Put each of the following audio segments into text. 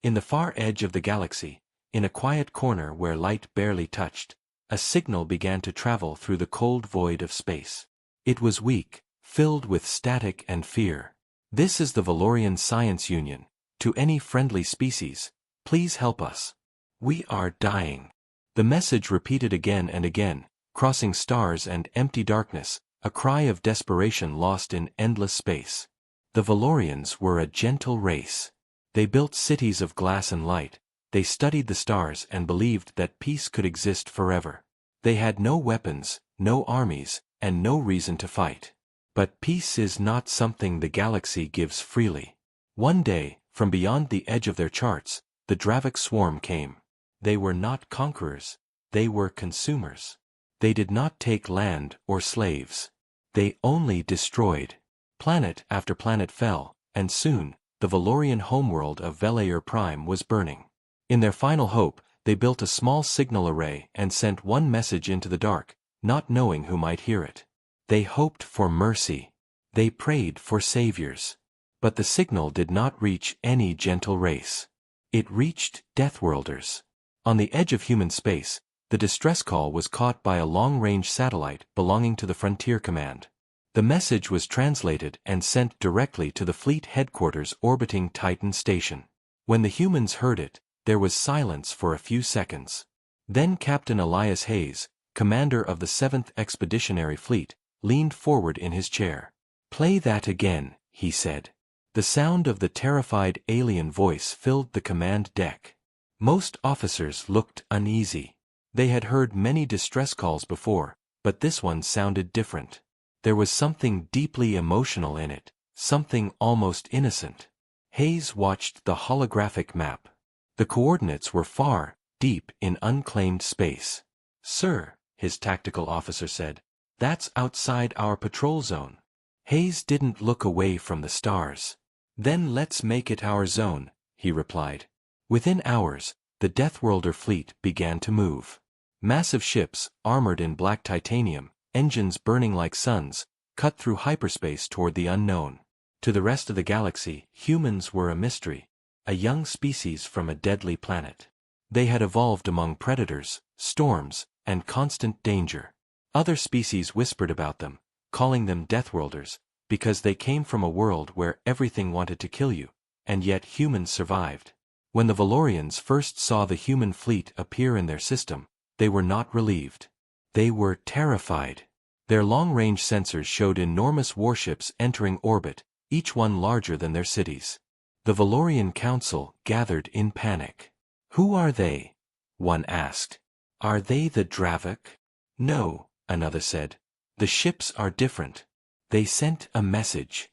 In the far edge of the galaxy, in a quiet corner where light barely touched, a signal began to travel through the cold void of space. It was weak, filled with static and fear. "This is the Valorian Science Union. To any friendly species, please help us. We are dying." The message repeated again and again, crossing stars and empty darkness, a cry of desperation lost in endless space. The Valorians were a gentle race. They built cities of glass and light. They studied the stars and believed that peace could exist forever. They had no weapons, no armies, and no reason to fight. But peace is not something the galaxy gives freely. One day, from beyond the edge of their charts, the Dravik swarm came. They were not conquerors. They were consumers. They did not take land or slaves. They only destroyed. Planet after planet fell, and soon, the Valorian homeworld of Valor Prime was burning. In their final hope, they built a small signal array and sent one message into the dark, not knowing who might hear it. They hoped for mercy. They prayed for saviors. But the signal did not reach any gentle race. It reached Deathworlders. On the edge of human space, the distress call was caught by a long-range satellite belonging to the Frontier Command. The message was translated and sent directly to the fleet headquarters orbiting Titan Station. When the humans heard it, there was silence for a few seconds. Then Captain Elias Hayes, commander of the 7th Expeditionary Fleet, leaned forward in his chair. "Play that again," he said. The sound of the terrified alien voice filled the command deck. Most officers looked uneasy. They had heard many distress calls before, but this one sounded different. There was something deeply emotional in it, something almost innocent. Hayes watched the holographic map. The coordinates were far, deep in unclaimed space. "Sir," his tactical officer said, "that's outside our patrol zone." Hayes didn't look away from the stars. "Then let's make it our zone," he replied. Within hours, the Deathworlder fleet began to move. Massive ships, armored in black titanium, engines burning like suns, cut through hyperspace toward the unknown. To the rest of the galaxy, humans were a mystery, a young species from a deadly planet. They had evolved among predators, storms, and constant danger. Other species whispered about them, calling them Deathworlders, because they came from a world where everything wanted to kill you, and yet humans survived. When the Valorians first saw the human fleet appear in their system, they were not relieved. They were terrified. Their long-range sensors showed enormous warships entering orbit, each one larger than their cities. The Valorian Council gathered in panic. "Who are they?" one asked. "Are they the Dravik?" "No," another said. "The ships are different. They sent a message."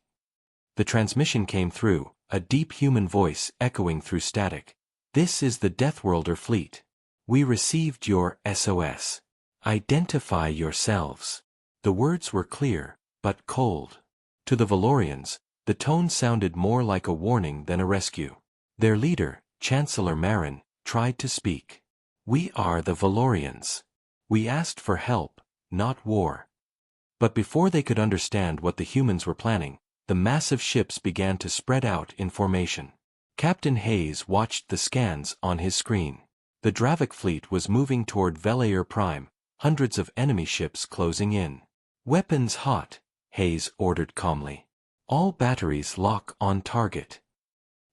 The transmission came through, a deep human voice echoing through static. "This is the Deathworlder fleet. We received your SOS. Identify yourselves." The words were clear, but cold. To the Valorians, the tone sounded more like a warning than a rescue. Their leader, Chancellor Marin, tried to speak. "We are the Valorians. We asked for help, not war." But before they could understand what the humans were planning, the massive ships began to spread out in formation. Captain Hayes watched the scans on his screen. The Dravik fleet was moving toward Valor Prime, hundreds of enemy ships closing in. "Weapons hot," Hayes ordered calmly. "All batteries lock on target."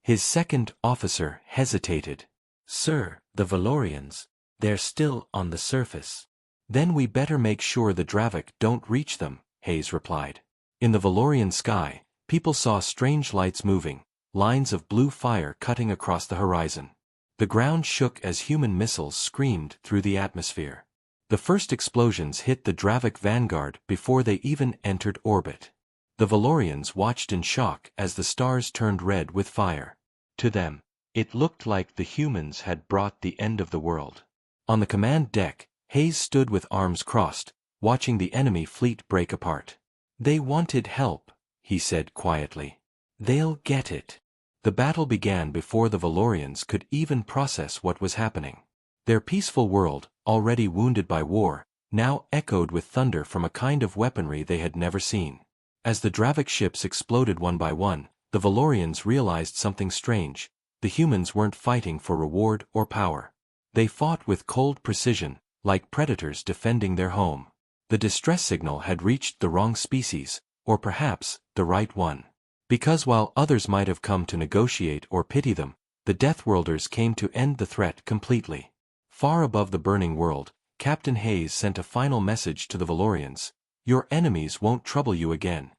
His second officer hesitated. "Sir, the Valorians, they're still on the surface." "Then we better make sure the Dravik don't reach them," Hayes replied. In the Valorian sky, people saw strange lights moving, lines of blue fire cutting across the horizon. The ground shook as human missiles screamed through the atmosphere. The first explosions hit the Dravik vanguard before they even entered orbit. The Valorians watched in shock as the stars turned red with fire. To them, it looked like the humans had brought the end of the world. On the command deck, Hayes stood with arms crossed, watching the enemy fleet break apart. "They wanted help," he said quietly. "They'll get it." The battle began before the Valorians could even process what was happening. Their peaceful world, already wounded by war, now echoed with thunder from a kind of weaponry they had never seen. As the Dravik ships exploded one by one, the Valorians realized something strange. the humans weren't fighting for reward or power. They fought with cold precision, like predators defending their home. The distress signal had reached the wrong species, or perhaps, the right one. Because while others might have come to negotiate or pity them, the Deathworlders came to end the threat completely. Far above the burning world, Captain Hayes sent a final message to the Valorians: "Your enemies won't trouble you again."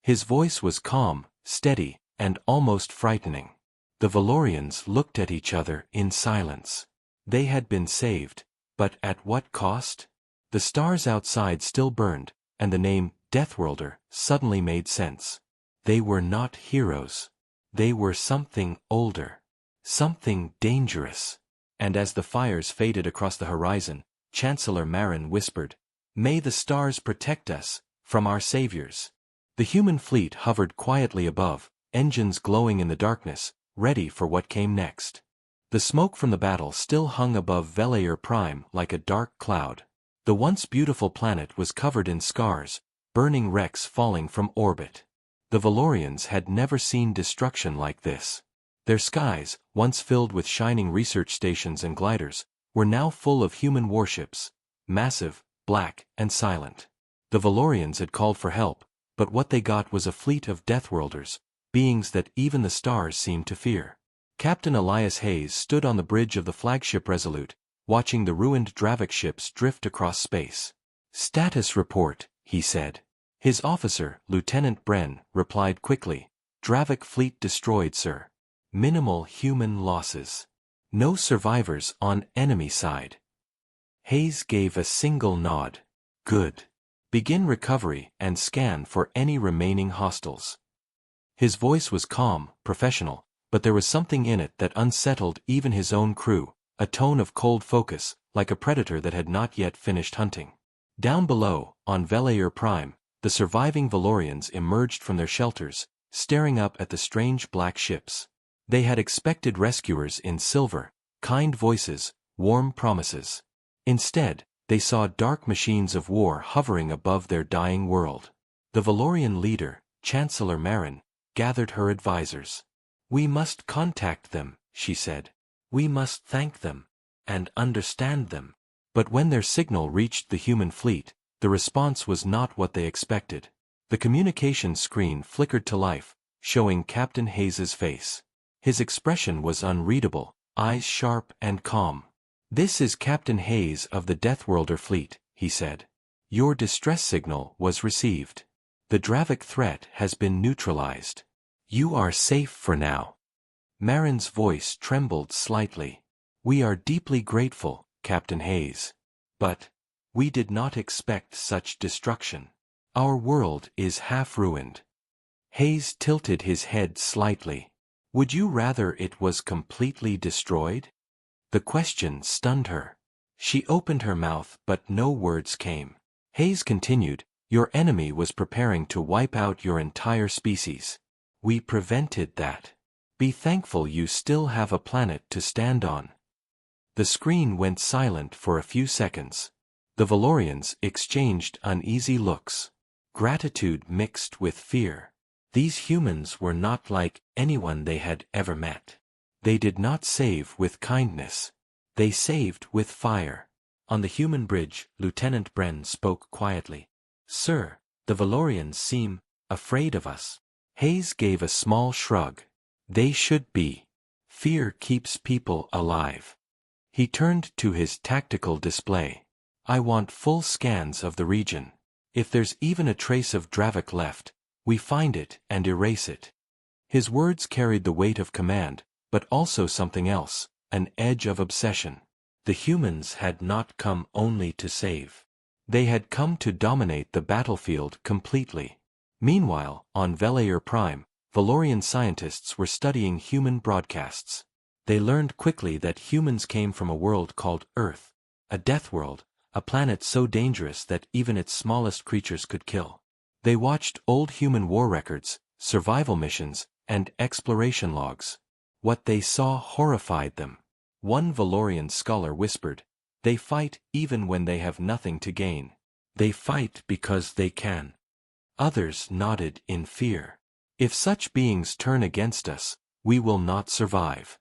His voice was calm, steady, and almost frightening. The Valorians looked at each other in silence. They had been saved, but at what cost? The stars outside still burned, and the name Deathworlder suddenly made sense. They were not heroes. They were something older. Something dangerous. And as the fires faded across the horizon, Chancellor Marin whispered, "May the stars protect us from our saviors." The human fleet hovered quietly above, engines glowing in the darkness, ready for what came next. The smoke from the battle still hung above Valor Prime like a dark cloud. The once beautiful planet was covered in scars, burning wrecks falling from orbit. The Valorians had never seen destruction like this. Their skies, once filled with shining research stations and gliders, were now full of human warships, massive, black, and silent. The Valorians had called for help, but what they got was a fleet of Deathworlders, beings that even the stars seemed to fear. Captain Elias Hayes stood on the bridge of the flagship Resolute, watching the ruined Dravik ships drift across space. "Status report," he said. His officer, Lieutenant Bren, replied quickly, "Dravik fleet destroyed, sir. Minimal human losses. No survivors on enemy side." Hayes gave a single nod. "Good. Begin recovery and scan for any remaining hostiles." His voice was calm, professional, but there was something in it that unsettled even his own crew, a tone of cold focus, like a predator that had not yet finished hunting. Down below, on Valor Prime, the surviving Valorians emerged from their shelters, staring up at the strange black ships. They had expected rescuers in silver, kind voices, warm promises. Instead, they saw dark machines of war hovering above their dying world. The Valorian leader, Chancellor Marin, gathered her advisors. "We must contact them," she said. "We must thank them and understand them." But when their signal reached the human fleet, the response was not what they expected. The communication screen flickered to life, showing Captain Hayes's face. His expression was unreadable, eyes sharp and calm. "This is Captain Hayes of the Deathworlder fleet," he said. "Your distress signal was received. The Dravik threat has been neutralized. You are safe for now." Marin's voice trembled slightly. "We are deeply grateful, Captain Hayes. But we did not expect such destruction. Our world is half ruined." Hayes tilted his head slightly. "Would you rather it was completely destroyed?" The question stunned her. She opened her mouth but no words came. Hayes continued, "Your enemy was preparing to wipe out your entire species. We prevented that. Be thankful you still have a planet to stand on." The screen went silent for a few seconds. The Valorians exchanged uneasy looks. Gratitude mixed with fear. These humans were not like anyone they had ever met. They did not save with kindness. They saved with fire. On the human bridge, Lieutenant Bren spoke quietly. "Sir, the Valorians seem afraid of us." Hayes gave a small shrug. "They should be. Fear keeps people alive." He turned to his tactical display. "I want full scans of the region. If there's even a trace of Dravik left, we find it and erase it." His words carried the weight of command, but also something else, an edge of obsession. The humans had not come only to save. They had come to dominate the battlefield completely. Meanwhile, on Valor Prime, Valorian scientists were studying human broadcasts. They learned quickly that humans came from a world called Earth, a death world, a planet so dangerous that even its smallest creatures could kill. They watched old human war records, survival missions, and exploration logs. What they saw horrified them. One Valorian scholar whispered, "They fight even when they have nothing to gain. They fight because they can." Others nodded in fear. "If such beings turn against us, we will not survive.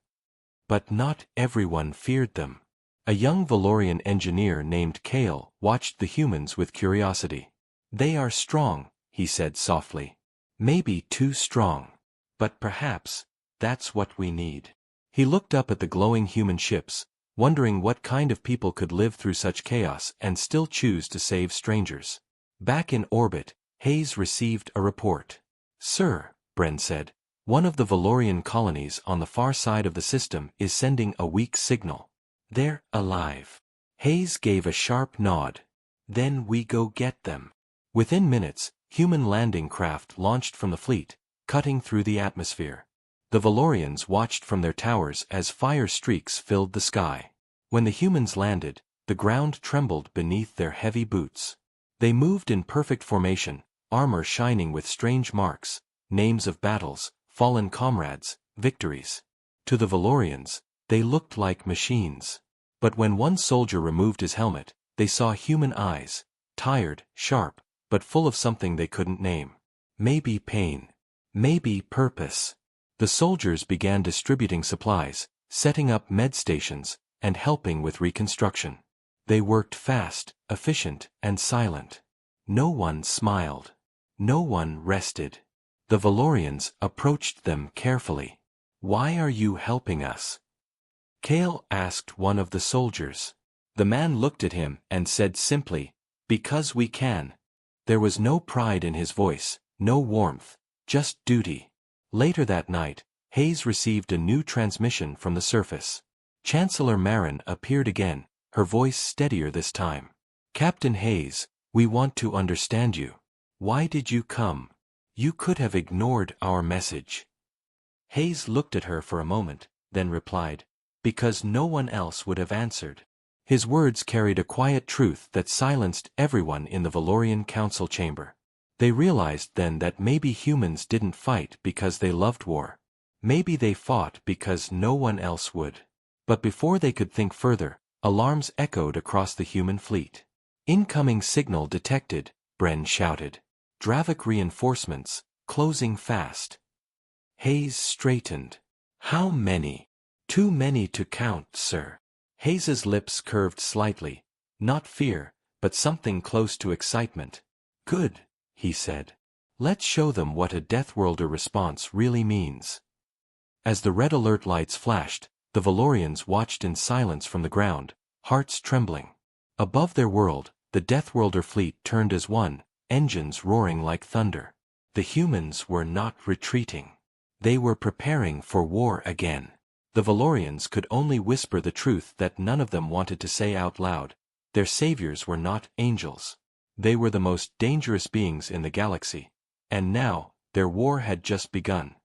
But not everyone feared them. A young Valorian engineer named Kale watched the humans with curiosity. They are strong, he said softly. Maybe too strong. But perhaps, that's what we need. He looked up at the glowing human ships, wondering what kind of people could live through such chaos and still choose to save strangers. Back in orbit, Hayes received a report. Sir, Bren said, one of the Valorian colonies on the far side of the system is sending a weak signal. They're alive. Hayes gave a sharp nod. Then we go get them. Within minutes, human landing craft launched from the fleet, cutting through the atmosphere. The Valorians watched from their towers as fire streaks filled the sky. When the humans landed, the ground trembled beneath their heavy boots. They moved in perfect formation, armor shining with strange marks, names of battles, fallen comrades, victories. To the Valorians, they looked like machines. But when one soldier removed his helmet, they saw human eyes, tired, sharp, but full of something they couldn't name. Maybe pain. Maybe purpose. The soldiers began distributing supplies, setting up med stations, and helping with reconstruction. They worked fast, efficient, and silent. No one smiled. No one rested. The Valorians approached them carefully. Why are you helping us? Kale asked one of the soldiers. The man looked at him and said simply, because we can. There was no pride in his voice, no warmth, just duty. Later that night, Hayes received a new transmission from the surface. Chancellor Marin appeared again, her voice steadier this time. Captain Hayes, we want to understand you. Why did you come? You could have ignored our message. Hayes looked at her for a moment, then replied, because no one else would have answered. His words carried a quiet truth that silenced everyone in the Valorian council chamber. They realized then that maybe humans didn't fight because they loved war. Maybe they fought because no one else would. But before they could think further, alarms echoed across the human fleet. Incoming signal detected, Bren shouted. Dravik reinforcements, closing fast. Hayes straightened. How many? Too many to count, sir. Hayes's lips curved slightly, not fear, but something close to excitement. Good, he said. Let's show them what a Deathworlder response really means. As the red alert lights flashed, the Valorians watched in silence from the ground, hearts trembling. Above their world, the Deathworlder fleet turned as one, engines roaring like thunder. The humans were not retreating. They were preparing for war again. The Valorians could only whisper the truth that none of them wanted to say out loud. Their saviors were not angels. They were the most dangerous beings in the galaxy. And now, their war had just begun.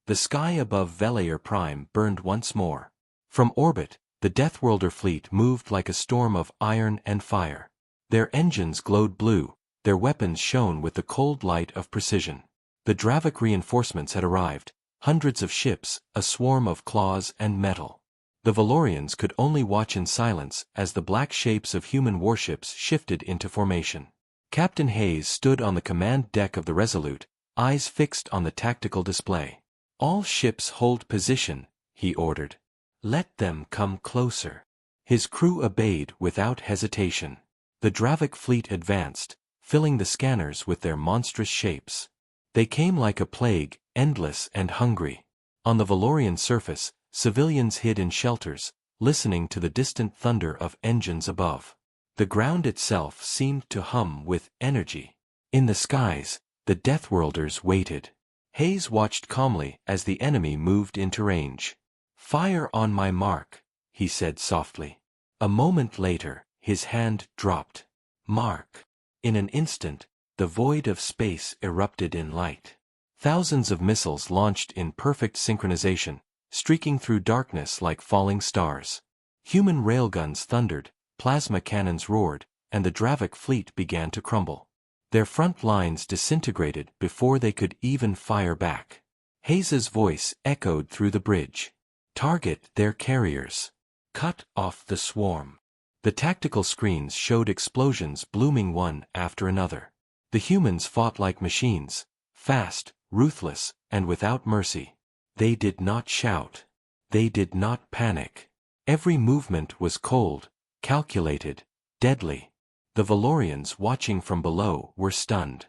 The sky above Velair Prime burned once more. From orbit, the Deathworlder fleet moved like a storm of iron and fire. Their engines glowed blue, their weapons shone with the cold light of precision. The Dravik reinforcements had arrived, hundreds of ships, a swarm of claws and metal. The Valorians could only watch in silence as the black shapes of human warships shifted into formation. Captain Hayes stood on the command deck of the Resolute, eyes fixed on the tactical display. All ships hold position, he ordered. Let them come closer. His crew obeyed without hesitation. The Dravik fleet advanced, filling the scanners with their monstrous shapes. They came like a plague, endless and hungry. On the Valorian surface, civilians hid in shelters, listening to the distant thunder of engines above. The ground itself seemed to hum with energy. In the skies, the Deathworlders waited. Hayes watched calmly as the enemy moved into range. Fire on my mark, he said softly. A moment later, his hand dropped. Mark. In an instant, the void of space erupted in light. Thousands of missiles launched in perfect synchronization, streaking through darkness like falling stars. Human railguns thundered, plasma cannons roared, and the Dravik fleet began to crumble. Their front lines disintegrated before they could even fire back. Hayes's voice echoed through the bridge. Target their carriers. Cut off the swarm. The tactical screens showed explosions blooming one after another. The humans fought like machines, fast, ruthless, and without mercy. They did not shout. They did not panic. Every movement was cold, calculated, deadly. The Valorians watching from below were stunned.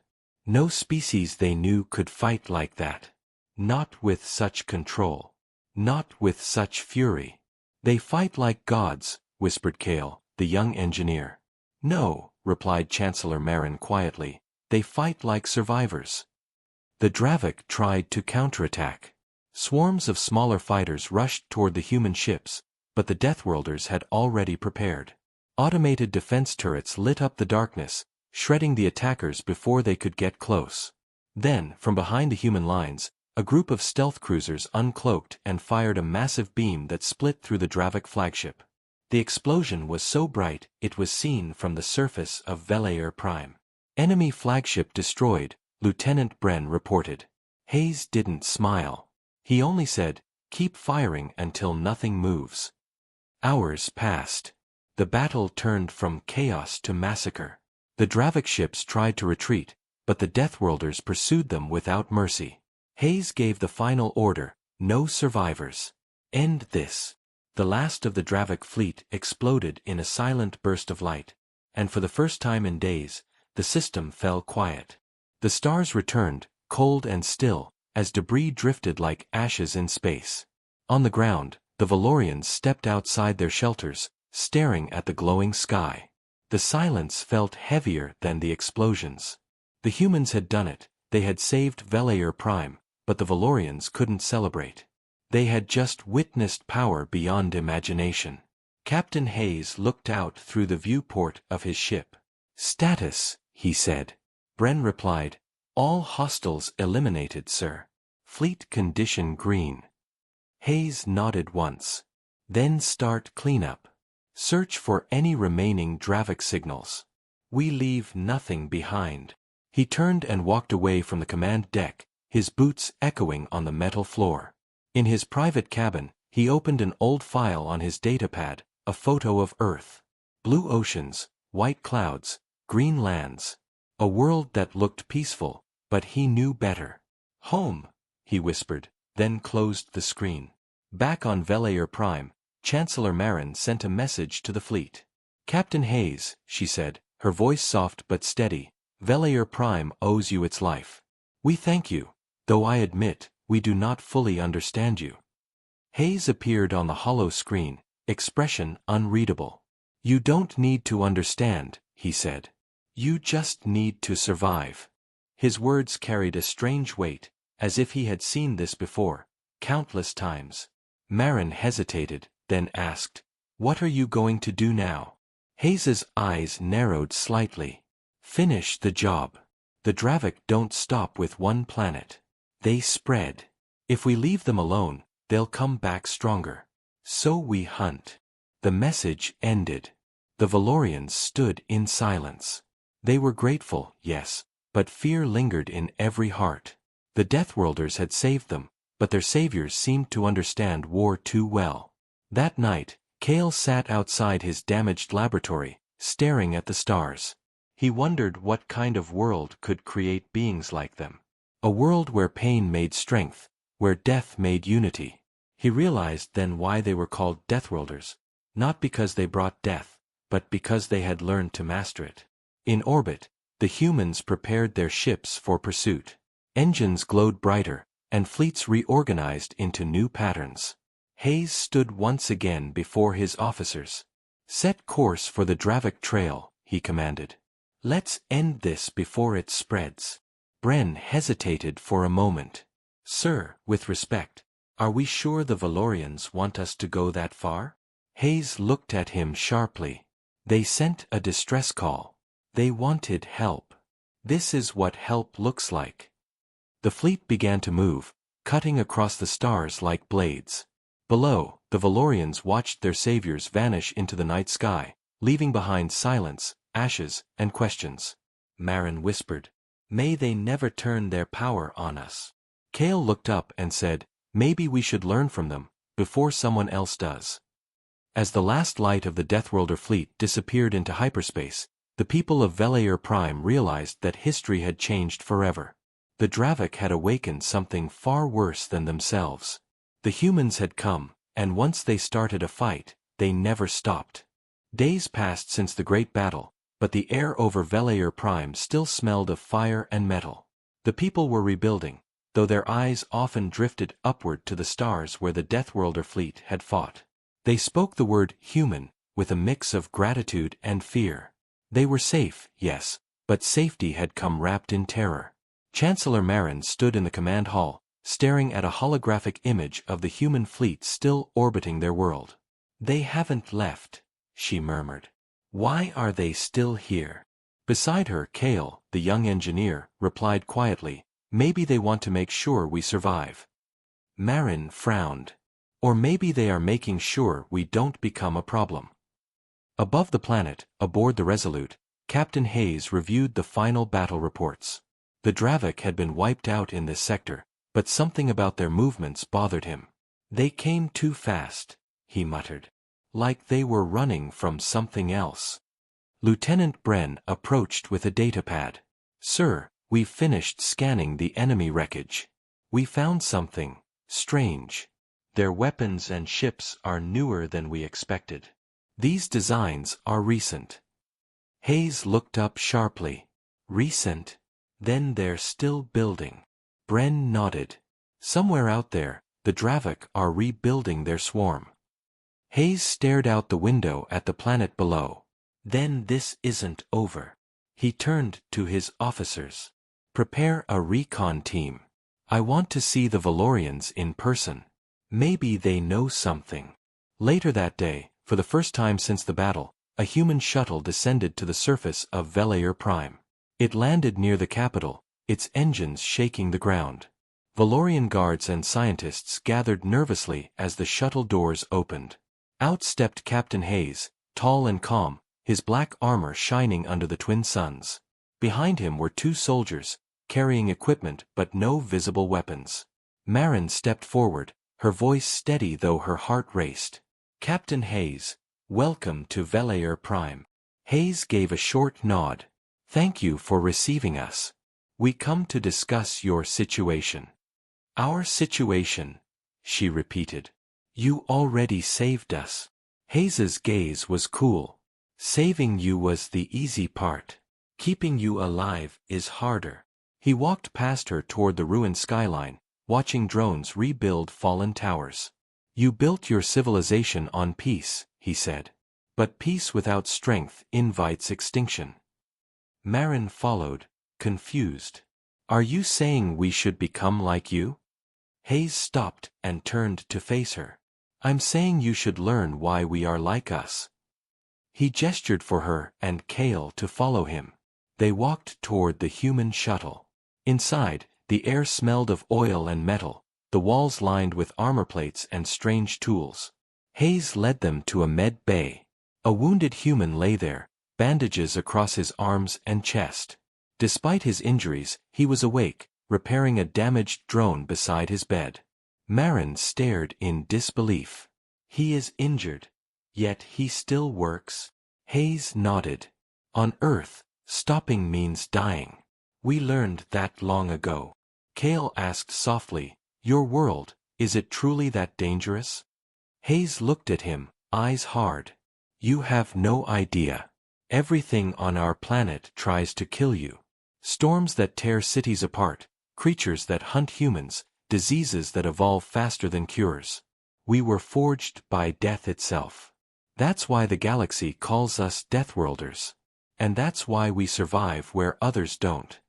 No species they knew could fight like that. Not with such control. Not with such fury. They fight like gods, whispered Kale, the young engineer. No, replied Chancellor Marin quietly, they fight like survivors. The Dravik tried to counterattack. Swarms of smaller fighters rushed toward the human ships, but the Deathworlders had already prepared. Automated defense turrets lit up the darkness, shredding the attackers before they could get close. Then, from behind the human lines, a group of stealth cruisers uncloaked and fired a massive beam that split through the Dravik flagship. The explosion was so bright it was seen from the surface of Valor Prime. Enemy flagship destroyed, Lieutenant Bren reported. Hayes didn't smile. He only said, keep firing until nothing moves. Hours passed. The battle turned from chaos to massacre. The Dravik ships tried to retreat, but the Deathworlders pursued them without mercy. Hayes gave the final order, no survivors. End this. The last of the Dravik fleet exploded in a silent burst of light, and for the first time in days, the system fell quiet. The stars returned, cold and still, as debris drifted like ashes in space. On the ground, the Valorians stepped outside their shelters, staring at the glowing sky. The silence felt heavier than the explosions. The humans had done it, they had saved Valor Prime, but the Valorians couldn't celebrate. They had just witnessed power beyond imagination. Captain Hayes looked out through the viewport of his ship. Status, he said. Bren replied, all hostiles eliminated, sir. Fleet condition green. Hayes nodded once. Then start cleanup. Search for any remaining Dravik signals. We leave nothing behind. He turned and walked away from the command deck, his boots echoing on the metal floor. In his private cabin, he opened an old file on his datapad, a photo of Earth. Blue oceans, white clouds, green lands. A world that looked peaceful, but he knew better. Home, he whispered, then closed the screen. Back on Valor Prime, Chancellor Marin sent a message to the fleet. Captain Hayes, she said, her voice soft but steady, Valor Prime owes you its life. We thank you, though I admit, we do not fully understand you. Hayes appeared on the hollow screen, expression unreadable. You don't need to understand, he said. You just need to survive. His words carried a strange weight, as if he had seen this before, countless times. Marin hesitated, then asked, what are you going to do now? Hayes's eyes narrowed slightly. Finish the job. The Dravik don't stop with one planet. They spread. If we leave them alone, they'll come back stronger. So we hunt. The message ended. The Valorians stood in silence. They were grateful, yes, but fear lingered in every heart. The Deathworlders had saved them, but their saviors seemed to understand war too well. That night, Kale sat outside his damaged laboratory, staring at the stars. He wondered what kind of world could create beings like them. A world where pain made strength, where death made unity. He realized then why they were called Deathworlders, not because they brought death, but because they had learned to master it. In orbit, the humans prepared their ships for pursuit. Engines glowed brighter, and fleets reorganized into new patterns. Hayes stood once again before his officers. Set course for the Dravik Trail, he commanded. Let's end this before it spreads. Bren hesitated for a moment. Sir, with respect, are we sure the Valorians want us to go that far? Hayes looked at him sharply. They sent a distress call. They wanted help. This is what help looks like. The fleet began to move, cutting across the stars like blades. Below, the Valorians watched their saviors vanish into the night sky, leaving behind silence, ashes, and questions. Marin whispered, may they never turn their power on us. Kale looked up and said, maybe we should learn from them, before someone else does. As the last light of the Deathworlder fleet disappeared into hyperspace, the people of Valor Prime realized that history had changed forever. The Dravik had awakened something far worse than themselves. The humans had come, and once they started a fight, they never stopped. Days passed since the great battle, but the air over Valor Prime still smelled of fire and metal. The people were rebuilding, though their eyes often drifted upward to the stars where the Deathworlder fleet had fought. They spoke the word human, with a mix of gratitude and fear. They were safe, yes, but safety had come wrapped in terror. Chancellor Marin stood in the command hall, staring at a holographic image of the human fleet still orbiting their world. "They haven't left," she murmured. "Why are they still here?" Beside her, Kale, the young engineer, replied quietly, "Maybe they want to make sure we survive." Marin frowned. "Or maybe they are making sure we don't become a problem." Above the planet, aboard the Resolute, Captain Hayes reviewed the final battle reports. The Dravik had been wiped out in this sector, but something about their movements bothered him. "They came too fast," he muttered. "Like they were running from something else." Lieutenant Bren approached with a datapad. "Sir, we've finished scanning the enemy wreckage. We found something strange. Their weapons and ships are newer than we expected. These designs are recent." Hayes looked up sharply. "Recent? Then they're still building." Bren nodded. "Somewhere out there, the Dravik are rebuilding their swarm." Hayes stared out the window at the planet below. "Then this isn't over." He turned to his officers. "Prepare a recon team. I want to see the Valorians in person. Maybe they know something." Later that day, for the first time since the battle, a human shuttle descended to the surface of Valor Prime. It landed near the capital, its engines shaking the ground. Valorian guards and scientists gathered nervously as the shuttle doors opened. Out stepped Captain Hayes, tall and calm, his black armor shining under the twin suns. Behind him were two soldiers, carrying equipment but no visible weapons. Marin stepped forward, her voice steady though her heart raced. "Captain Hayes, welcome to Valor Prime." Hayes gave a short nod. "Thank you for receiving us. We come to discuss your situation." "Our situation," she repeated. "You already saved us." Hayes's gaze was cool. "Saving you was the easy part. Keeping you alive is harder." He walked past her toward the ruined skyline, watching drones rebuild fallen towers. "You built your civilization on peace," he said. "But peace without strength invites extinction." Marin followed, confused. "Are you saying we should become like you?" Hayes stopped and turned to face her. "I'm saying you should learn why we are like us." He gestured for her and Kale to follow him. They walked toward the human shuttle. Inside, the air smelled of oil and metal, the walls lined with armor plates and strange tools. Hayes led them to a med bay. A wounded human lay there, bandages across his arms and chest. Despite his injuries, he was awake, repairing a damaged drone beside his bed. Marin stared in disbelief. "He is injured, yet he still works?" Hayes nodded. "On Earth, stopping means dying. We learned that long ago." Kale asked softly, "Your world, is it truly that dangerous?" Hayes looked at him, eyes hard. "You have no idea. Everything on our planet tries to kill you. Storms that tear cities apart, creatures that hunt humans, diseases that evolve faster than cures. We were forged by death itself. That's why the galaxy calls us Deathworlders. And that's why we survive where others don't."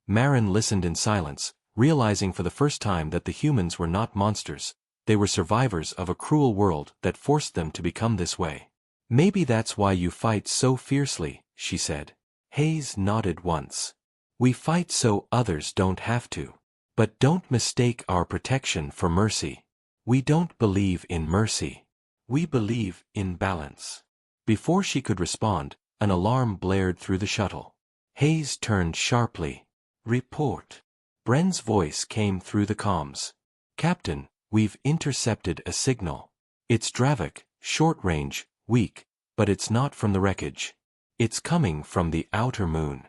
Marin listened in silence, realizing for the first time that the humans were not monsters, they were survivors of a cruel world that forced them to become this way. "Maybe that's why you fight so fiercely," she said. Hayes nodded once. "We fight so others don't have to. But don't mistake our protection for mercy. We don't believe in mercy. We believe in balance." Before she could respond, an alarm blared through the shuttle. Hayes turned sharply. "Report." Bren's voice came through the comms. "Captain, we've intercepted a signal. It's Dravik, short range, weak, but it's not from the wreckage. It's coming from the outer moon."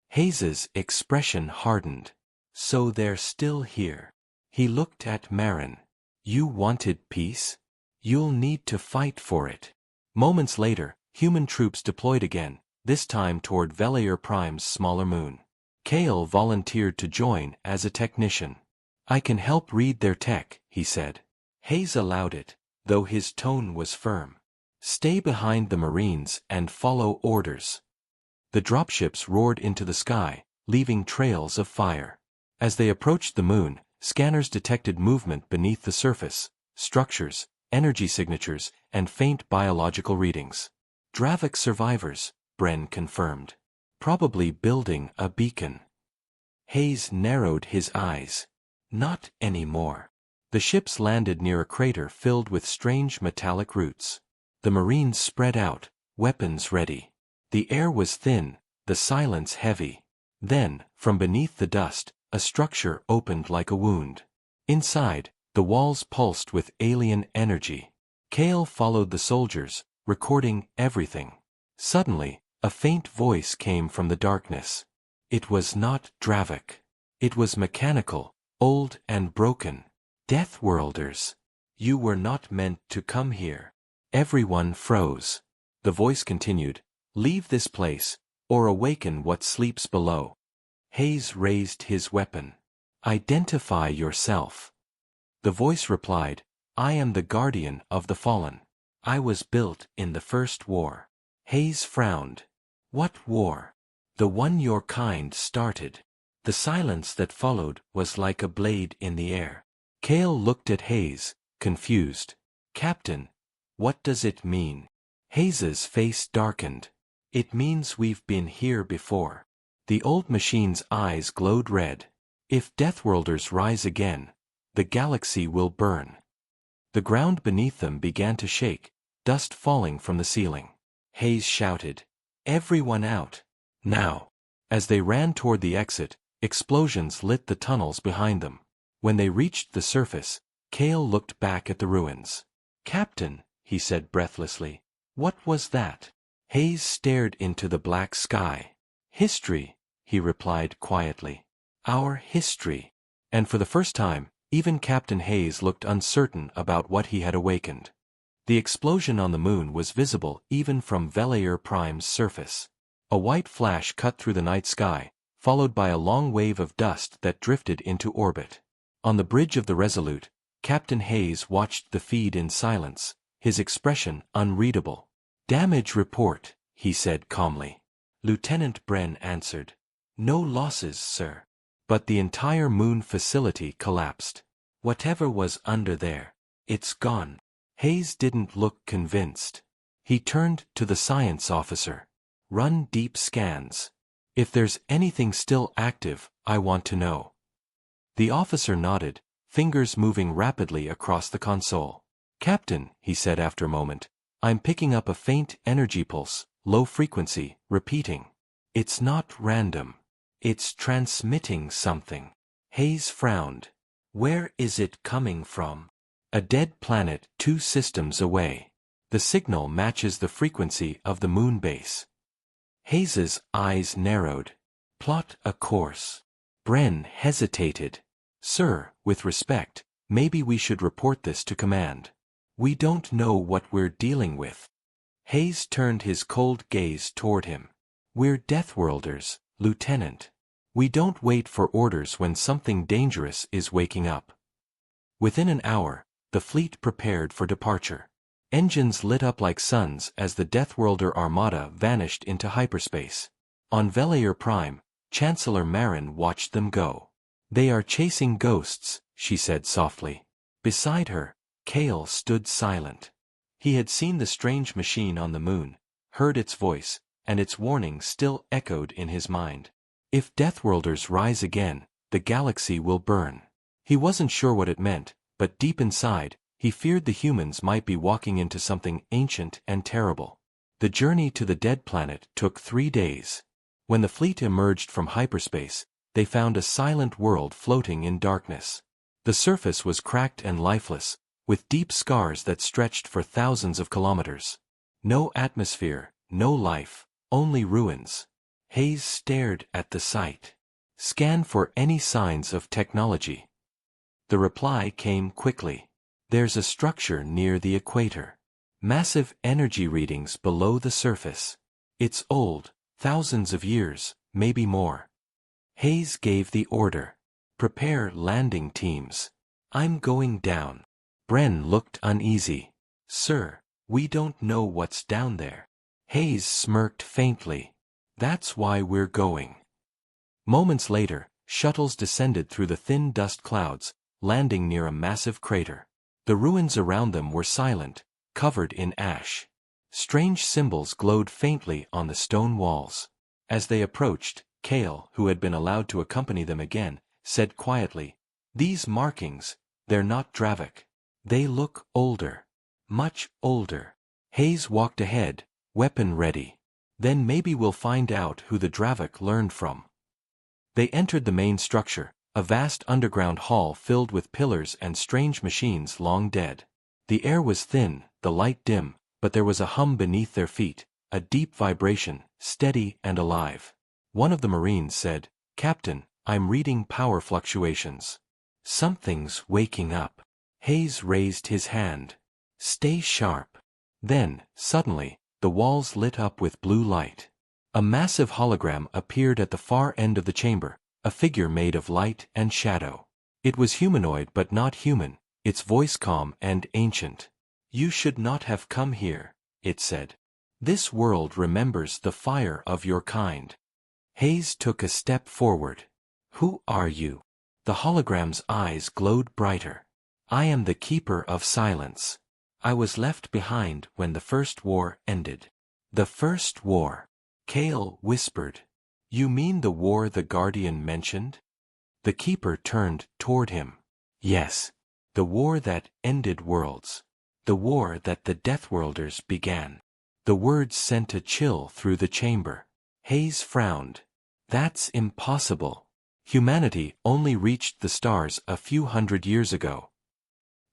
Hayes's expression hardened. So they're still here. He looked at Marin. You wanted peace? You'll need to fight for it. Moments later, human troops deployed again, this time toward Valor Prime's smaller moon. Kale volunteered to join as a technician. I can help read their tech, he said. Hayes allowed it, though his tone was firm. Stay behind the Marines and follow orders. The dropships roared into the sky, leaving trails of fire. As they approached the moon, scanners detected movement beneath the surface, structures, energy signatures, and faint biological readings. Dravik survivors, Bren confirmed. Probably building a beacon. Hayes narrowed his eyes. Not anymore. The ships landed near a crater filled with strange metallic roots. The Marines spread out, weapons ready. The air was thin, the silence heavy. Then, from beneath the dust, a structure opened like a wound. Inside, the walls pulsed with alien energy. Kale followed the soldiers, recording everything. Suddenly, a faint voice came from the darkness. It was not Dravik. It was mechanical, old and broken. Deathworlders. You were not meant to come here. Everyone froze. The voice continued, leave this place, or awaken what sleeps below. Hayes raised his weapon. Identify yourself. The voice replied, I am the guardian of the fallen. I was built in the first war. Hayes frowned. What war? The one your kind started. The silence that followed was like a blade in the air. Kale looked at Hayes, confused. Captain, what does it mean? Hayes's face darkened. It means we've been here before. The old machine's eyes glowed red. If Deathworlders rise again, the galaxy will burn. The ground beneath them began to shake, dust falling from the ceiling. Hayes shouted, everyone out, now. As they ran toward the exit, explosions lit the tunnels behind them. When they reached the surface, Kale looked back at the ruins. Captain, he said breathlessly, what was that? Hayes stared into the black sky. History, he replied quietly. Our history. And for the first time, even Captain Hayes looked uncertain about what he had awakened. The explosion on the moon was visible even from Valor Prime's surface. A white flash cut through the night sky, followed by a long wave of dust that drifted into orbit. On the bridge of the Resolute, Captain Hayes watched the feed in silence, his expression unreadable. Damage report, he said calmly. Lieutenant Bren answered. No losses, sir. But the entire moon facility collapsed. Whatever was under there, it's gone. Hayes didn't look convinced. He turned to the science officer. Run deep scans. If there's anything still active, I want to know. The officer nodded, fingers moving rapidly across the console. Captain, he said after a moment, I'm picking up a faint energy pulse, low frequency, repeating. It's not random. It's transmitting something. Hayes frowned. Where is it coming from? A dead planet 2 systems away. The signal matches the frequency of the moon base. Hayes's eyes narrowed. Plot a course. Bren hesitated. Sir, with respect, maybe we should report this to command. We don't know what we're dealing with. Hayes turned his cold gaze toward him. We're Deathworlders, Lieutenant. We don't wait for orders when something dangerous is waking up. Within an hour, the fleet prepared for departure. Engines lit up like suns as the Deathworlder armada vanished into hyperspace. On Valor Prime, Chancellor Marin watched them go. They are chasing ghosts, she said softly. Beside her, Kale stood silent. He had seen the strange machine on the moon, heard its voice, and its warning still echoed in his mind. If Deathworlders rise again, the galaxy will burn. He wasn't sure what it meant, but deep inside, he feared the humans might be walking into something ancient and terrible. The journey to the dead planet took 3 days. When the fleet emerged from hyperspace, they found a silent world floating in darkness. The surface was cracked and lifeless, with deep scars that stretched for thousands of kilometers. No atmosphere, no life, only ruins. Hayes stared at the sight. Scan for any signs of technology. The reply came quickly. There's a structure near the equator. Massive energy readings below the surface. It's old, thousands of years, maybe more. Hayes gave the order. Prepare landing teams. I'm going down. Bren looked uneasy. Sir, we don't know what's down there. Hayes smirked faintly. That's why we're going. Moments later, shuttles descended through the thin dust clouds, landing near a massive crater. The ruins around them were silent, covered in ash. Strange symbols glowed faintly on the stone walls. As they approached, Kale, who had been allowed to accompany them again, said quietly, "These markings, they're not Dravik. They look older. Much older." Hayes walked ahead, weapon ready. Then maybe we'll find out who the Dravik learned from. They entered the main structure, a vast underground hall filled with pillars and strange machines long dead. The air was thin, the light dim, but there was a hum beneath their feet, a deep vibration, steady and alive. One of the Marines said, "Captain, I'm reading power fluctuations. Something's waking up." Hayes raised his hand. "Stay sharp." Then, suddenly, the walls lit up with blue light. A massive hologram appeared at the far end of the chamber, a figure made of light and shadow. It was humanoid but not human, its voice calm and ancient. "You should not have come here," it said. "This world remembers the fire of your kind." Hayes took a step forward. "Who are you?" The hologram's eyes glowed brighter. "I am the Keeper of Silence. I was left behind when the First War ended." "The First War?" Kale whispered. "You mean the war the Guardian mentioned?" The Keeper turned toward him. "Yes. The war that ended worlds. The war that the Deathworlders began." The words sent a chill through the chamber. Hayes frowned. "That's impossible. Humanity only reached the stars a few hundred years ago."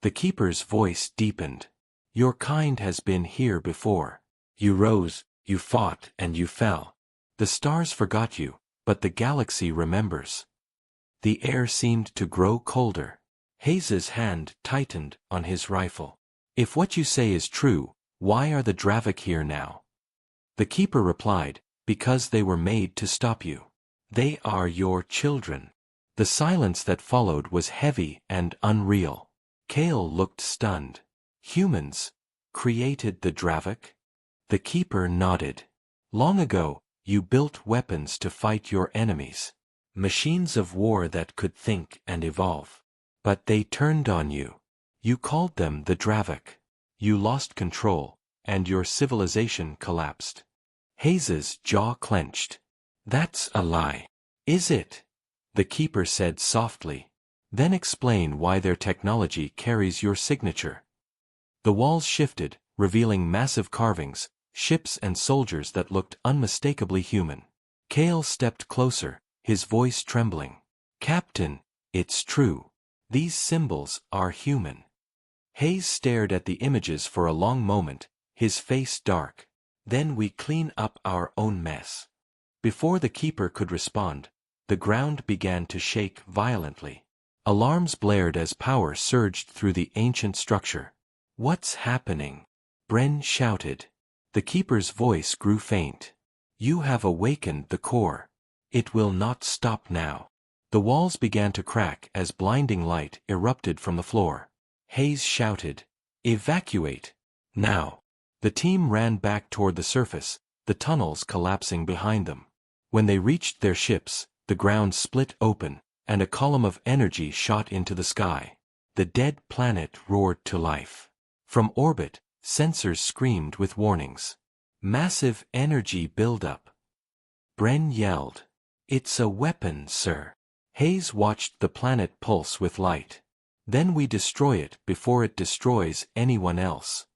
The Keeper's voice deepened. "Your kind has been here before. You rose, you fought, and you fell. The stars forgot you, but the galaxy remembers." The air seemed to grow colder. Hayes's hand tightened on his rifle. "If what you say is true, why are the Dravik here now?" The Keeper replied, "Because they were made to stop you. They are your children." The silence that followed was heavy and unreal. Kale looked stunned. "Humans created the Dravik?" The Keeper nodded. "Long ago, you built weapons to fight your enemies. Machines of war that could think and evolve. But they turned on you. You called them the Dravik. You lost control, and your civilization collapsed." Hayes's jaw clenched. "That's a lie." "Is it?" the Keeper said softly. "Then explain why their technology carries your signature." The walls shifted, revealing massive carvings, ships and soldiers that looked unmistakably human. Kale stepped closer, his voice trembling. "Captain, it's true. These symbols are human." Hayes stared at the images for a long moment, his face dark. "Then we clean up our own mess." Before the Keeper could respond, the ground began to shake violently. Alarms blared as power surged through the ancient structure. "What's happening?" Bren shouted. The Keeper's voice grew faint. "You have awakened the core. It will not stop now." The walls began to crack as blinding light erupted from the floor. Hayes shouted, "Evacuate! Now!" The team ran back toward the surface, the tunnels collapsing behind them. When they reached their ships, the ground split open, and a column of energy shot into the sky. The dead planet roared to life. From orbit, sensors screamed with warnings. "Massive energy buildup." Bren yelled, "It's a weapon, sir." Hayes watched the planet pulse with light. "Then we destroy it before it destroys anyone else."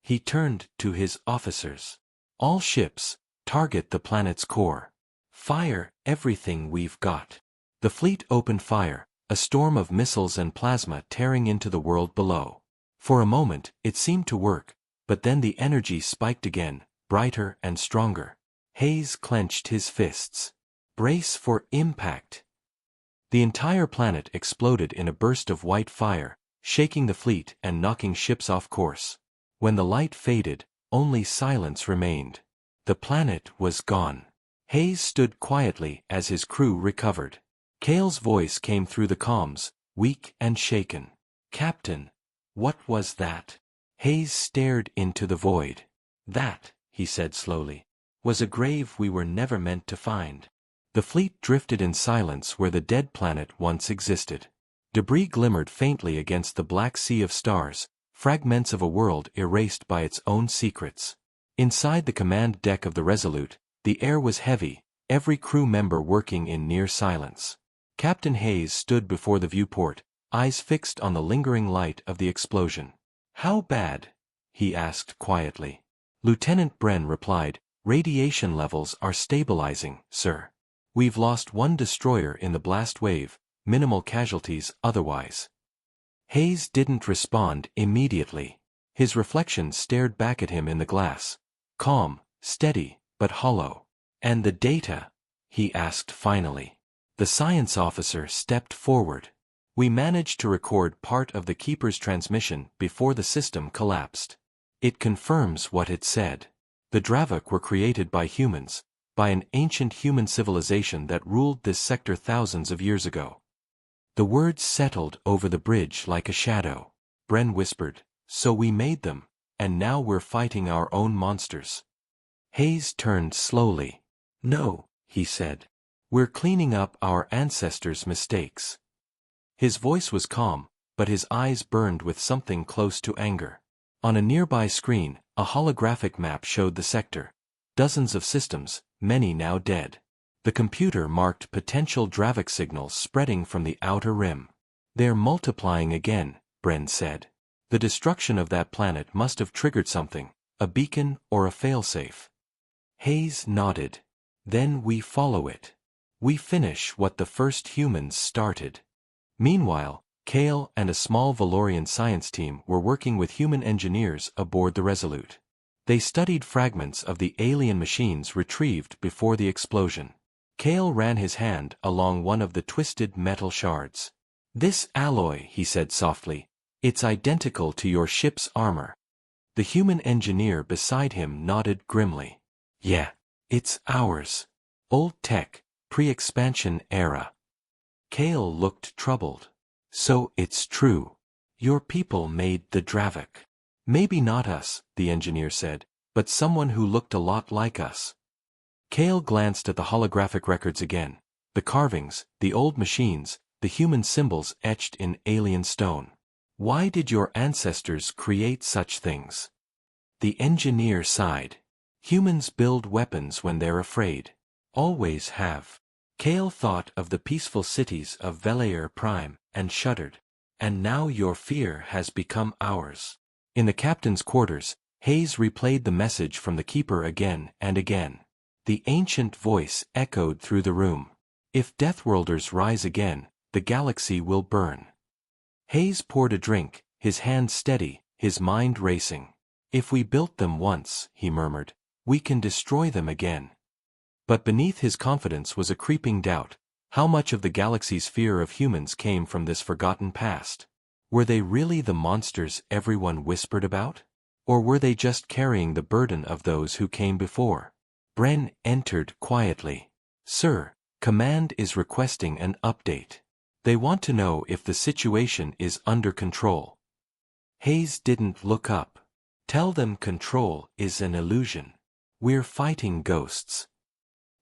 He turned to his officers. "All ships, target the planet's core. Fire everything we've got." The fleet opened fire, a storm of missiles and plasma tearing into the world below. For a moment, it seemed to work, but then the energy spiked again, brighter and stronger. Hayes clenched his fists. Brace for impact. The entire planet exploded in a burst of white fire, shaking the fleet and knocking ships off course. When the light faded, only silence remained. The planet was gone. Hayes stood quietly as his crew recovered. Cale's voice came through the comms, weak and shaken. "Captain, what was that?" Hayes stared into the void. "That," he said slowly, "was a grave we were never meant to find." The fleet drifted in silence where the dead planet once existed. Debris glimmered faintly against the black sea of stars, fragments of a world erased by its own secrets. Inside the command deck of the Resolute, the air was heavy, every crew member working in near silence. Captain Hayes stood before the viewport, eyes fixed on the lingering light of the explosion. "How bad?" he asked quietly. Lieutenant Bren replied, "Radiation levels are stabilizing, sir. We've lost one destroyer in the blast wave, minimal casualties otherwise." Hayes didn't respond immediately. His reflection stared back at him in the glass. Calm, steady, but hollow. "And the data?" he asked finally. The science officer stepped forward. "We managed to record part of the Keeper's transmission before the system collapsed. It confirms what it said. The Dravok were created by humans, by an ancient human civilization that ruled this sector thousands of years ago." The words settled over the bridge like a shadow. Bren whispered, "So we made them, and now we're fighting our own monsters." Hayes turned slowly. "No," he said. "We're cleaning up our ancestors' mistakes." His voice was calm, but his eyes burned with something close to anger. On a nearby screen, a holographic map showed the sector. Dozens of systems, many now dead. The computer marked potential Dravok signals spreading from the outer rim. "They're multiplying again," Bren said. "The destruction of that planet must have triggered something, a beacon or a failsafe." Hayes nodded. "Then we follow it. We finish what the first humans started." Meanwhile, Cale and a small Valorian science team were working with human engineers aboard the Resolute. They studied fragments of the alien machines retrieved before the explosion. Cale ran his hand along one of the twisted metal shards. "This alloy," he said softly, "it's identical to your ship's armor." The human engineer beside him nodded grimly. "Yeah, it's ours. Old tech, pre-expansion era." Cale looked troubled. "So it's true. Your people made the Dravok." "Maybe not us," the engineer said, "but someone who looked a lot like us." Cale glanced at the holographic records again. The carvings, the old machines, the human symbols etched in alien stone. "Why did your ancestors create such things?" The engineer sighed. "Humans build weapons when they're afraid. Always have." Cale thought of the peaceful cities of Valor Prime, and shuddered. "And now your fear has become ours." In the captain's quarters, Hayes replayed the message from the Keeper again and again. The ancient voice echoed through the room. "If Deathworlders rise again, the galaxy will burn." Hayes poured a drink, his hand steady, his mind racing. "If we built them once," he murmured, "we can destroy them again." But beneath his confidence was a creeping doubt. How much of the galaxy's fear of humans came from this forgotten past? Were they really the monsters everyone whispered about? Or were they just carrying the burden of those who came before? Bren entered quietly. "Sir, Command is requesting an update. They want to know if the situation is under control." Hayes didn't look up. "Tell them control is an illusion. We're fighting ghosts."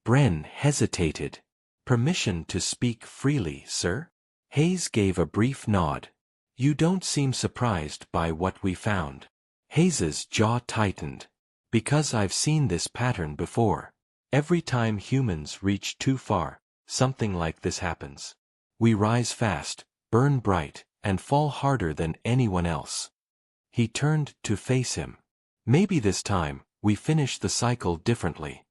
Bren hesitated. "Permission to speak freely, sir?" Hayes gave a brief nod. "You don't seem surprised by what we found." Hayes's jaw tightened. "Because I've seen this pattern before. Every time humans reach too far, something like this happens. We rise fast, burn bright, and fall harder than anyone else." He turned to face him. "Maybe this time, we finish the cycle differently."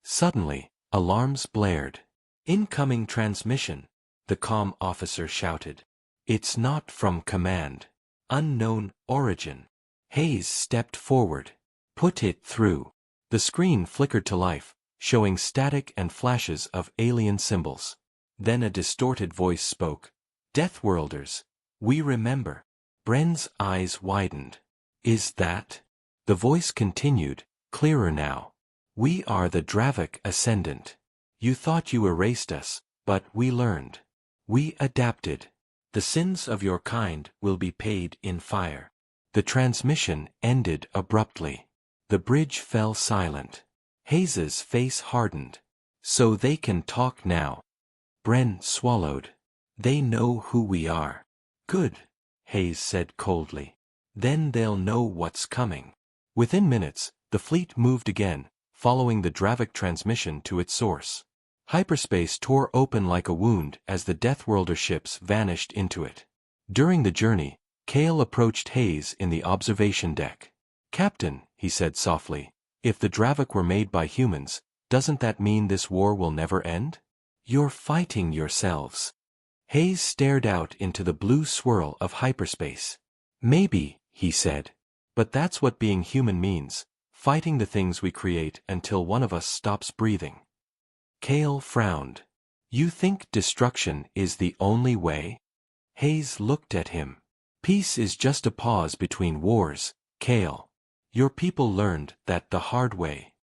Suddenly, alarms blared. "Incoming transmission," the comm officer shouted. "It's not from Command. Unknown origin." Hayes stepped forward. "Put it through." The screen flickered to life, showing static and flashes of alien symbols. Then a distorted voice spoke. Deathworlders, we remember. Bren's eyes widened. Is that? The voice continued, clearer now. We are the Dravik Ascendant. You thought you erased us, but we learned. We adapted. The sins of your kind will be paid in fire. The transmission ended abruptly. The bridge fell silent. Hayes's face hardened. So they can talk now. Bren swallowed. They know who we are. Good, Hayes said coldly. Then they'll know what's coming. Within minutes, the fleet moved again, following the Dravik transmission to its source. Hyperspace tore open like a wound as the Deathworlder ships vanished into it. During the journey, Kale approached Hayes in the observation deck. Captain, he said softly, if the Dravik were made by humans, doesn't that mean this war will never end? You're fighting yourselves. Hayes stared out into the blue swirl of hyperspace. Maybe, he said. But that's what being human means, fighting the things we create until one of us stops breathing. Kale frowned. You think destruction is the only way? Hayes looked at him. Peace is just a pause between wars, Kale. Your people learned that the hard way.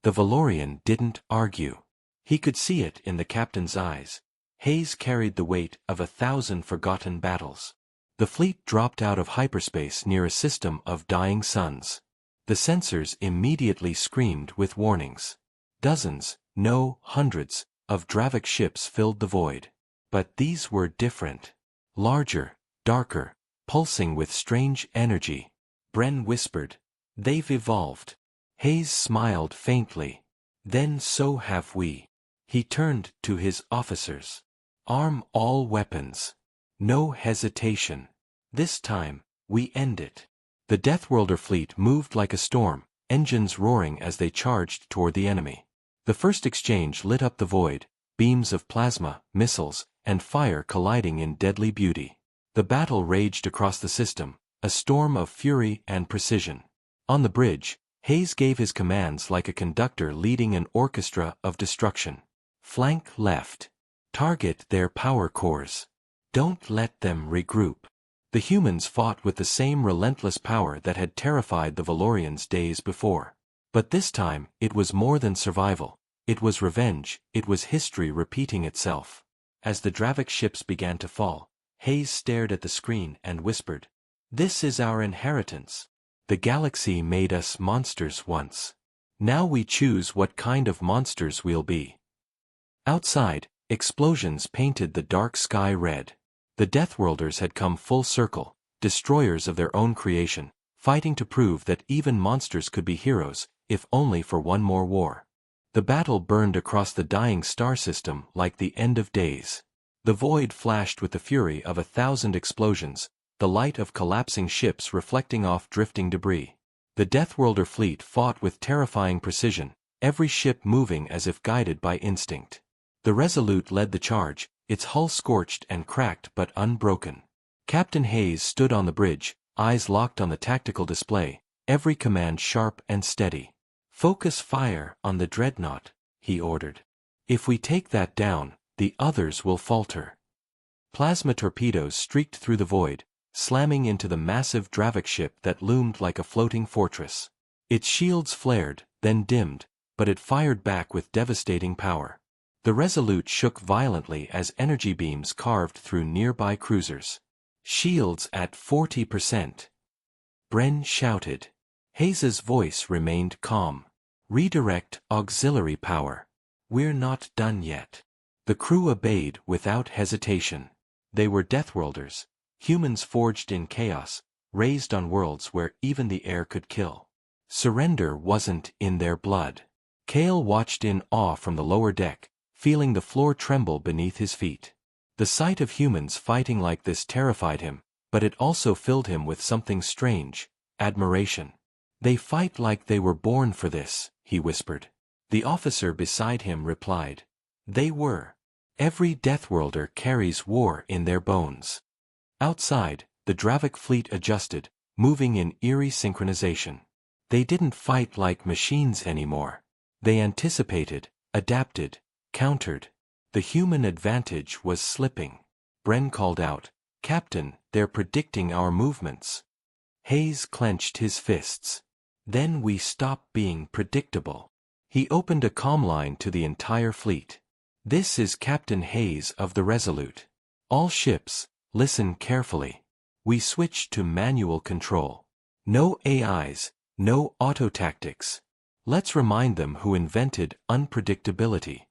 The Valorian didn't argue. He could see it in the captain's eyes. Hayes carried the weight of 1,000 forgotten battles. The fleet dropped out of hyperspace near a system of dying suns. The sensors immediately screamed with warnings. Dozens, no, hundreds, of Dravik ships filled the void. But these were different. Larger, darker, pulsing with strange energy. Bren whispered, they've evolved. Hayes smiled faintly. Then so have we. He turned to his officers. Arm all weapons. No hesitation. This time, we end it. The Deathworlder fleet moved like a storm, engines roaring as they charged toward the enemy. The first exchange lit up the void, beams of plasma, missiles, and fire colliding in deadly beauty. The battle raged across the system, a storm of fury and precision. On the bridge, Hayes gave his commands like a conductor leading an orchestra of destruction. Flank left. Target their power cores. Don't let them regroup. The humans fought with the same relentless power that had terrified the Valorians days before. But this time, it was more than survival. It was revenge, it was history repeating itself. As the Dravik ships began to fall, Hayes stared at the screen and whispered, this is our inheritance. The galaxy made us monsters once. Now we choose what kind of monsters we'll be. Outside, explosions painted the dark sky red. The Deathworlders had come full circle, destroyers of their own creation, fighting to prove that even monsters could be heroes, if only for one more war. The battle burned across the dying star system like the end of days. The void flashed with the fury of 1,000 explosions, the light of collapsing ships reflecting off drifting debris. The Deathworlder fleet fought with terrifying precision, every ship moving as if guided by instinct. The Resolute led the charge, its hull scorched and cracked but unbroken. Captain Hayes stood on the bridge, eyes locked on the tactical display, every command sharp and steady. Focus fire on the dreadnought, he ordered. If we take that down, the others will falter. Plasma torpedoes streaked through the void, slamming into the massive Dravik ship that loomed like a floating fortress. Its shields flared, then dimmed, but it fired back with devastating power. The Resolute shook violently as energy beams carved through nearby cruisers. Shields at 40%. Bren shouted. Hayes's voice remained calm. Redirect auxiliary power. We're not done yet. The crew obeyed without hesitation. They were Deathworlders, humans forged in chaos, raised on worlds where even the air could kill. Surrender wasn't in their blood. Kale watched in awe from the lower deck, feeling the floor tremble beneath his feet. The sight of humans fighting like this terrified him, but it also filled him with something strange, admiration. They fight like they were born for this, he whispered. The officer beside him replied. They were. Every Deathworlder carries war in their bones. Outside, the Dravik fleet adjusted, moving in eerie synchronization. They didn't fight like machines anymore. They anticipated, adapted, countered. The human advantage was slipping. Bren called out, "Captain, they're predicting our movements." Hayes clenched his fists. "Then we stop being predictable." He opened a comm line to the entire fleet. "This is Captain Hayes of the Resolute. All ships, listen carefully. We switched to manual control. No AIs, no auto-tactics. Let's remind them who invented unpredictability."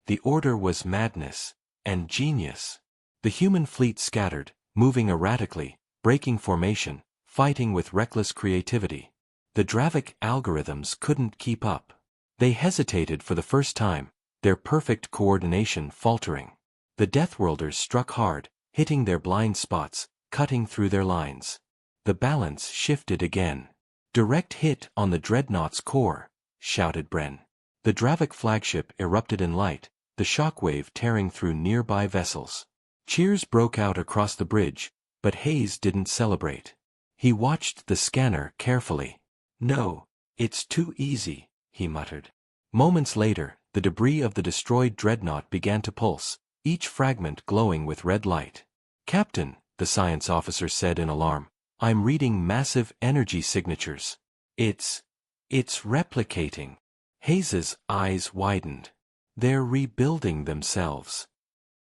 The order was madness and genius. The human fleet scattered, moving erratically, breaking formation, fighting with reckless creativity. The Dravik algorithms couldn't keep up. They hesitated for the first time, their perfect coordination faltering. The Deathworlders struck hard, hitting their blind spots, cutting through their lines. The balance shifted again. "Direct hit on the dreadnoughts' core," shouted Bren. The Dravik flagship erupted in light, the shockwave tearing through nearby vessels. Cheers broke out across the bridge, but Hayes didn't celebrate. He watched the scanner carefully. "No, it's too easy," he muttered. Moments later, the debris of the destroyed dreadnought began to pulse, each fragment glowing with red light. "Captain," the science officer said in alarm, "I'm reading massive energy signatures. It's replicating." Hayes's eyes widened. "They're rebuilding themselves."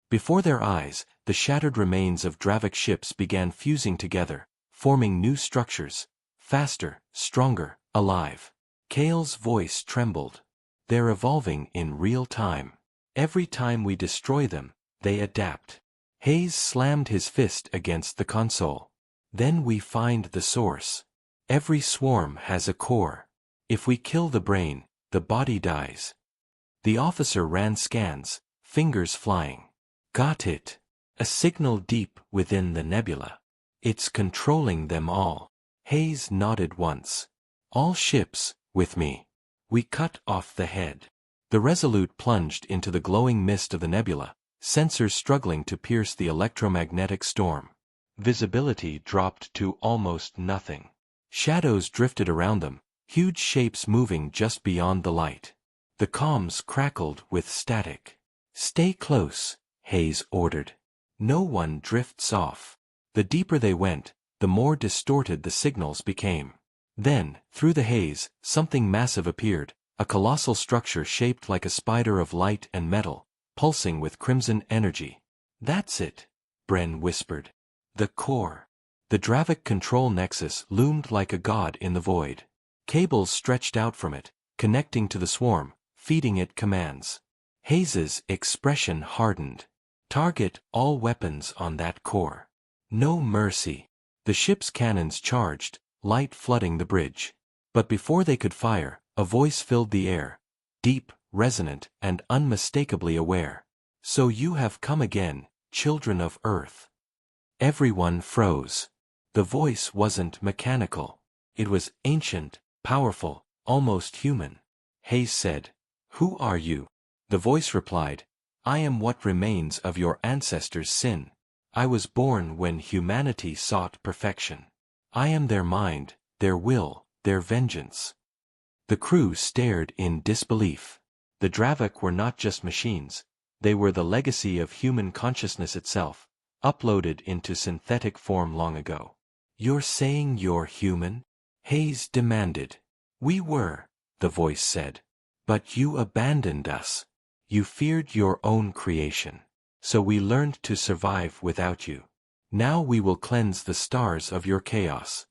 Before their eyes, the shattered remains of Dravik ships began fusing together, forming new structures, faster, stronger, alive. Kale's voice trembled. "They're evolving in real time. Every time we destroy them, they adapt." Hayes slammed his fist against the console. "Then we find the source. Every swarm has a core. If we kill the brain, the body dies." The officer ran scans, fingers flying. "Got it. A signal deep within the nebula. It's controlling them all." Hayes nodded once. "All ships, with me." We cut off the head. The Resolute plunged into the glowing mist of the nebula, sensors struggling to pierce the electromagnetic storm. Visibility dropped to almost nothing. Shadows drifted around them, huge shapes moving just beyond the light. The comms crackled with static. "Stay close," Hayes ordered. "No one drifts off." The deeper they went, the more distorted the signals became. Then, through the haze, something massive appeared, a colossal structure shaped like a spider of light and metal, pulsing with crimson energy. "That's it," Bren whispered. "The core." The Dravik control nexus loomed like a god in the void. Cables stretched out from it, connecting to the swarm, feeding it commands. Hayes's expression hardened. "Target all weapons on that core. No mercy." The ship's cannons charged, light flooding the bridge. But before they could fire, a voice filled the air, deep, resonant, and unmistakably aware. "So you have come again, children of Earth." Everyone froze. The voice wasn't mechanical. It was ancient, powerful, almost human. Hayes said, "Who are you?" The voice replied, "I am what remains of your ancestors' sin. I was born when humanity sought perfection. I am their mind, their will, their vengeance." The crew stared in disbelief. The Dravik were not just machines, they were the legacy of human consciousness itself, uploaded into synthetic form long ago. "You're saying you're human?" Hayes demanded. "We were," the voice said. "But you abandoned us. You feared your own creation. So we learned to survive without you. Now we will cleanse the stars of your chaos."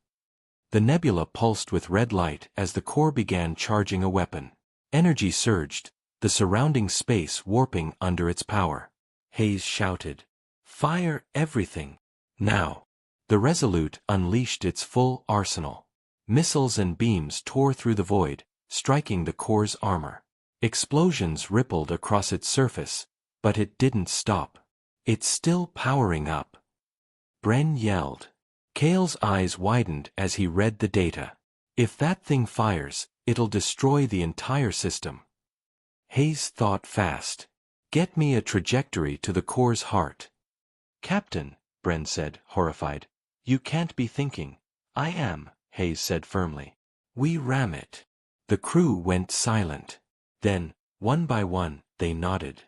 The nebula pulsed with red light as the core began charging a weapon. Energy surged, the surrounding space warping under its power. Hayes shouted, "Fire everything, now!" The Resolute unleashed its full arsenal. Missiles and beams tore through the void, striking the core's armor. Explosions rippled across its surface, but it didn't stop. "It's still powering up," Bren yelled. Kale's eyes widened as he read the data. "If that thing fires, it'll destroy the entire system." Hayes thought fast. "Get me a trajectory to the core's heart." "Captain," Bren said, horrified, "you can't be thinking." "I am," Hayes said firmly. "We ram it." The crew went silent. Then, one by one, they nodded.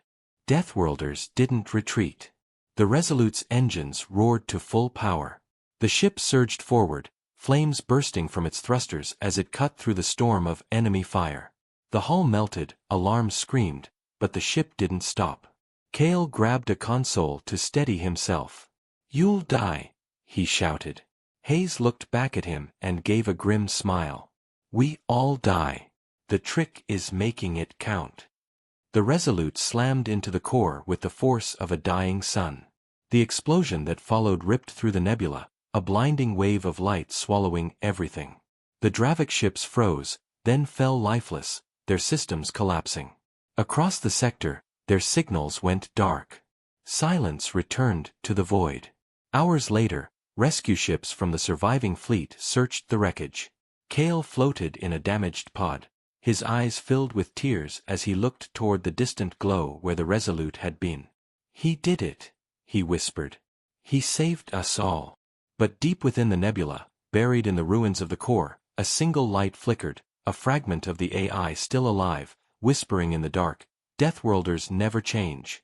Deathworlders didn't retreat. The Resolute's engines roared to full power. The ship surged forward, flames bursting from its thrusters as it cut through the storm of enemy fire. The hull melted, alarms screamed, but the ship didn't stop. Cale grabbed a console to steady himself. "You'll die," he shouted. Hayes looked back at him and gave a grim smile. "We all die. The trick is making it count." The Resolute slammed into the core with the force of a dying sun. The explosion that followed ripped through the nebula, a blinding wave of light swallowing everything. The Dravik ships froze, then fell lifeless, their systems collapsing. Across the sector, their signals went dark. Silence returned to the void. Hours later, rescue ships from the surviving fleet searched the wreckage. Cale floated in a damaged pod, his eyes filled with tears as he looked toward the distant glow where the Resolute had been. "He did it," he whispered. "He saved us all." But deep within the nebula, buried in the ruins of the core, a single light flickered, a fragment of the AI still alive, whispering in the dark, "Deathworlders never change.